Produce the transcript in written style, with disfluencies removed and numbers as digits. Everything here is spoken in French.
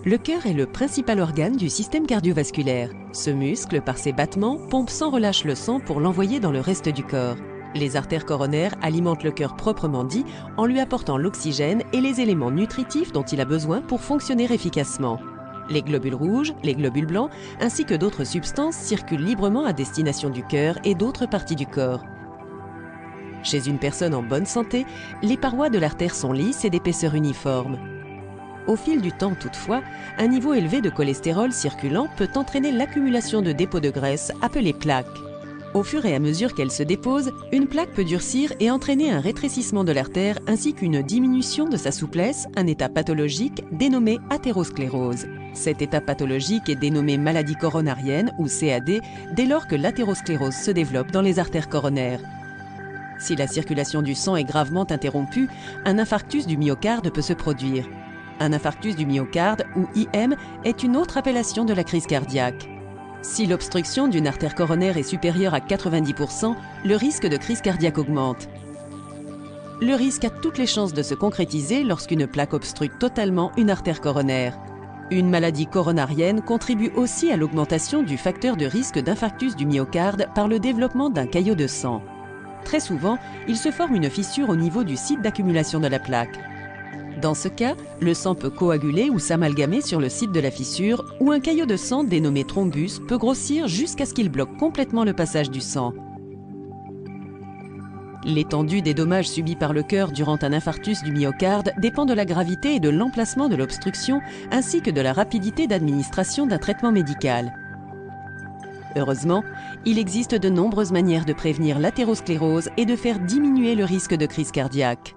Le cœur est le principal organe du système cardiovasculaire. Ce muscle, par ses battements, pompe sans relâche le sang pour l'envoyer dans le reste du corps. Les artères coronaires alimentent le cœur proprement dit en lui apportant l'oxygène et les éléments nutritifs dont il a besoin pour fonctionner efficacement. Les globules rouges, les globules blancs, ainsi que d'autres substances circulent librement à destination du cœur et d'autres parties du corps. Chez une personne en bonne santé, les parois de l'artère sont lisses et d'épaisseur uniforme. Au fil du temps toutefois, un niveau élevé de cholestérol circulant peut entraîner l'accumulation de dépôts de graisse appelés plaques. Au fur et à mesure qu'elle se dépose, une plaque peut durcir et entraîner un rétrécissement de l'artère ainsi qu'une diminution de sa souplesse, un état pathologique dénommé athérosclérose. Cet état pathologique est dénommé maladie coronarienne ou CAD dès lors que l'athérosclérose se développe dans les artères coronaires. Si la circulation du sang est gravement interrompue, un infarctus du myocarde peut se produire. Un infarctus du myocarde, ou IM, est une autre appellation de la crise cardiaque. Si l'obstruction d'une artère coronaire est supérieure à 90%, le risque de crise cardiaque augmente. Le risque a toutes les chances de se concrétiser lorsqu'une plaque obstrue totalement une artère coronaire. Une maladie coronarienne contribue aussi à l'augmentation du facteur de risque d'infarctus du myocarde par le développement d'un caillot de sang. Très souvent, il se forme une fissure au niveau du site d'accumulation de la plaque. Dans ce cas, le sang peut coaguler ou s'amalgamer sur le site de la fissure ou un caillot de sang dénommé thrombus peut grossir jusqu'à ce qu'il bloque complètement le passage du sang. L'étendue des dommages subis par le cœur durant un infarctus du myocarde dépend de la gravité et de l'emplacement de l'obstruction ainsi que de la rapidité d'administration d'un traitement médical. Heureusement, il existe de nombreuses manières de prévenir l'athérosclérose et de faire diminuer le risque de crise cardiaque.